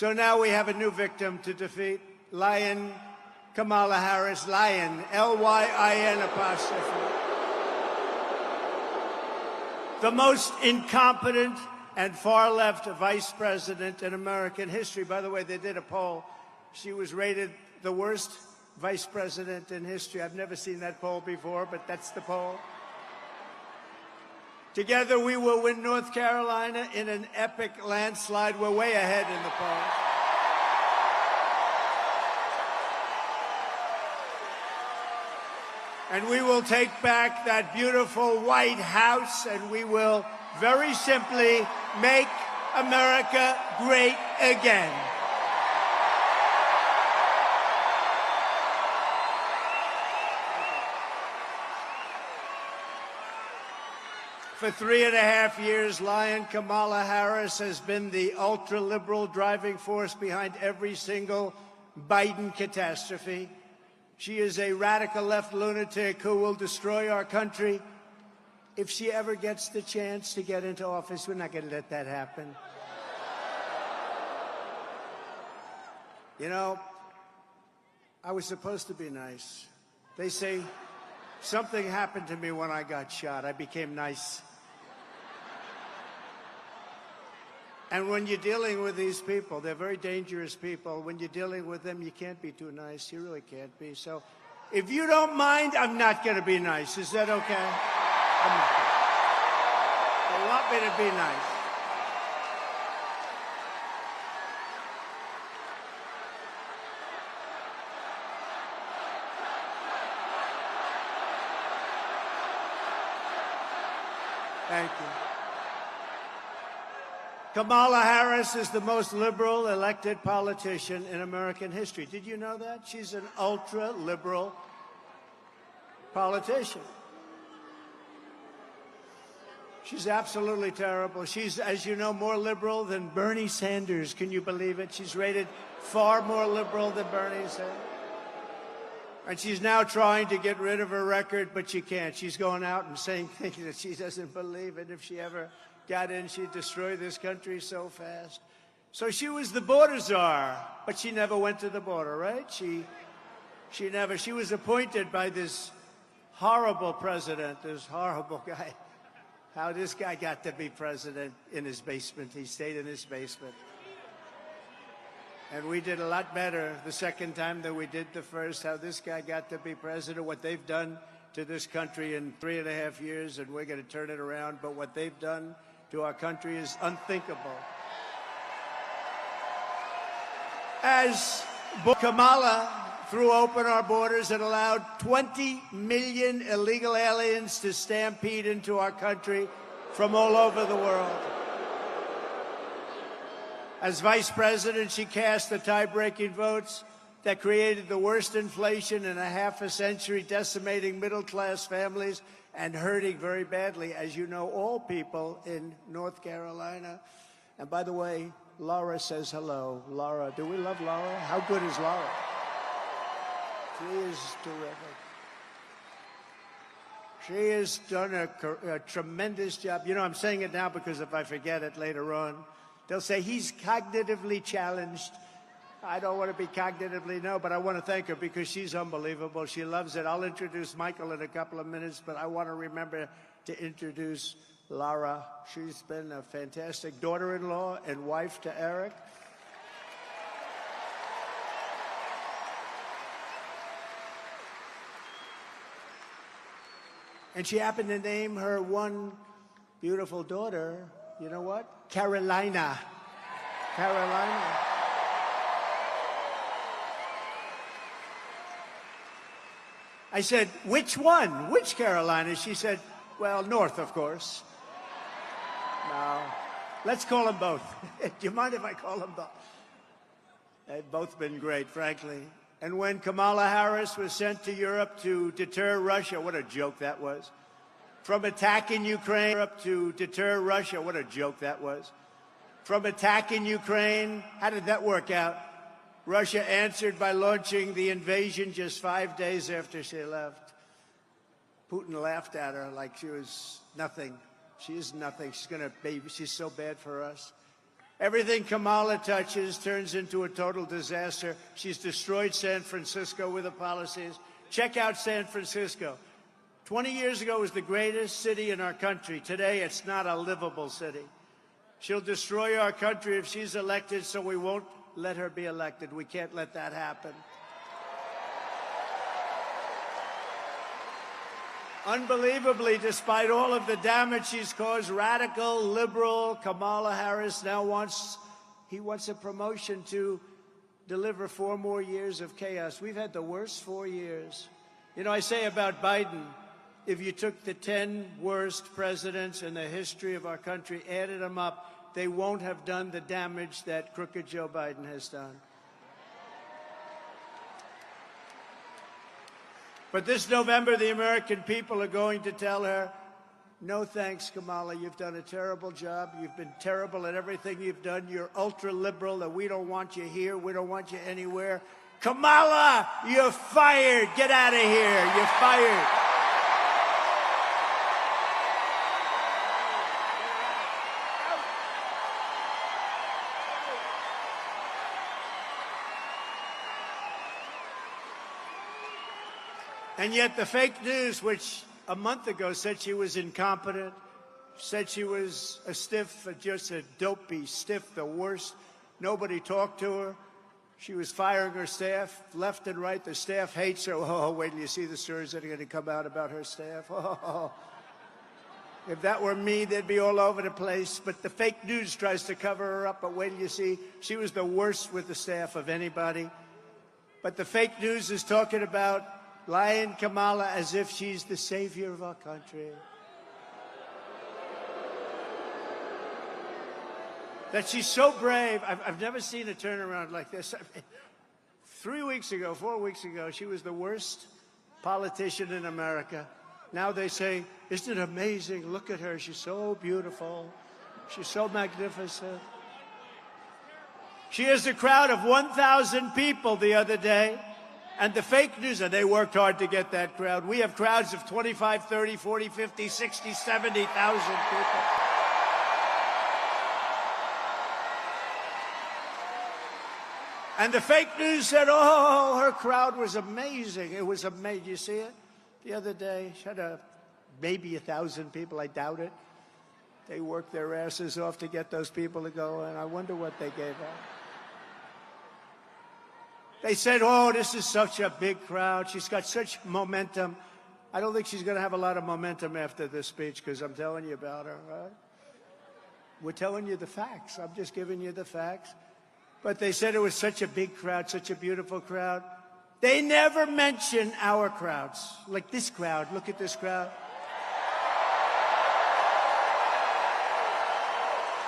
So now we have a new victim to defeat, Lion Kamala Harris, Lion, L-Y-I-N apostrophe. The most incompetent and far-left vice president in American history. By the way, they did a poll. She was rated the worst vice president in history. I've never seen that poll before, but that's the poll. Together, we will win North Carolina in an epic landslide. We're way ahead in the polls. And we will take back that beautiful White House, and we will very simply make America great again. For 3.5 years, Lion Kamala Harris has been the ultra-liberal driving force behind every single Biden catastrophe. She is a radical left lunatic who will destroy our country. If she ever gets the chance to get into office, we're not going to let that happen. You know, I was supposed to be nice. They say something happened to me when I got shot. I became nice. And when you're dealing with these people, they're very dangerous people. When you're dealing with them, you can't be too nice. You really can't be. So if you don't mind, I'm not going to be nice. Is that okay? I'm not going to. They want me to be nice. Thank you. Kamala Harris is the most liberal elected politician in American history. Did you know that? She's an ultra-liberal politician. She's absolutely terrible. She's, as you know, more liberal than Bernie Sanders. Can you believe it? She's rated far more liberal than Bernie Sanders. And she's now trying to get rid of her record, but she can't. She's going out and saying things that she doesn't believe in. If she ever got in, she'd destroy this country so fast. So she was the border czar, but she never went to the border, right? She was appointed by this horrible president, this horrible guy. How this guy got to be president in his basement. He stayed in his basement. And we did a lot better the second time than we did the first. How this guy got to be president, what they've done to this country in 3.5 years, and we're going to turn it around. But what they've done to our country is unthinkable. As Kamala threw open our borders and allowed 20 million illegal aliens to stampede into our country from all over the world. As vice president, she cast the tie-breaking votes that created the worst inflation in a half a century, decimating middle-class families and hurting very badly, as you know, all people in North Carolina. And by the way, Laura says hello. Laura, do we love Laura? How good is Laura? She is terrific. She has done a tremendous job. You know, I'm saying it now because if I forget it later on, they'll say he's cognitively challenged. I don't want to be cognitively, no, but I want to thank her because she's unbelievable. She loves it. I'll introduce Michael in a couple of minutes, but I want to remember to introduce Laura. She's been a fantastic daughter-in-law and wife to Eric. And she happened to name her one beautiful daughter, you know what? Carolina. Carolina. I said, which one? Which Carolina? She said, well, North, of course. No, let's call them both. Do you mind if I call them both? They've both been great, frankly. And when Kamala Harris was sent to Europe to deter Russia, what a joke that was. From attacking Ukraine, to deter Russia, what a joke that was. From attacking Ukraine, how did that work out? Russia answered by launching the invasion just 5 days after she left. Putin laughed at her like she was nothing. She is nothing. She's so bad for us. Everything Kamala touches turns into a total disaster. She's destroyed San Francisco with her policies. Check out San Francisco. 20 years ago, it was the greatest city in our country. Today, it's not a livable city. She'll destroy our country if she's elected, so we won't let her be elected. We can't let that happen. Unbelievably, despite all of the damage she's caused, radical, liberal Kamala Harris now wants a promotion to deliver 4 more years of chaos. We've had the worst 4 years. You know, I say about Biden, if you took the 10 worst presidents in the history of our country, added them up, they won't have done the damage that crooked Joe Biden has done. But this November, the American people are going to tell her, no thanks, Kamala. You've done a terrible job. You've been terrible at everything you've done. You're ultra-liberal, and we don't want you here. We don't want you anywhere. Kamala, you're fired. Get out of here. You're fired. And yet the fake news, which a month ago said she was incompetent, said she was a stiff, just a dopey stiff, the worst. Nobody talked to her. She was firing her staff left and right. The staff hates her. Oh, wait till you see the stories that are going to come out about her staff. Oh. If that were me, they'd be all over the place. But the fake news tries to cover her up. But wait till you see, she was the worst with the staff of anybody. But the fake news is talking about lying Kamala as if she's the savior of our country. That she's so brave. I've never seen a turnaround like this. 3 weeks ago, 4 weeks ago, she was the worst politician in America. Now they say, isn't it amazing? Look at her. She's so beautiful. She's so magnificent. She has a crowd of 1,000 people the other day. And the fake news, and they worked hard to get that crowd. We have crowds of 25, 30, 40, 50, 60, 70,000 people. And the fake news said, oh, her crowd was amazing. It was amazing. You see it? The other day, she had maybe 1,000 people. I doubt it. They worked their asses off to get those people to go, and I wonder what they gave out. They said, oh, this is such a big crowd. She's got such momentum. I don't think she's going to have a lot of momentum after this speech because I'm telling you about her, right? We're telling you the facts. I'm just giving you the facts. But they said it was such a big crowd, such a beautiful crowd. They never mention our crowds. Like this crowd. Look at this crowd.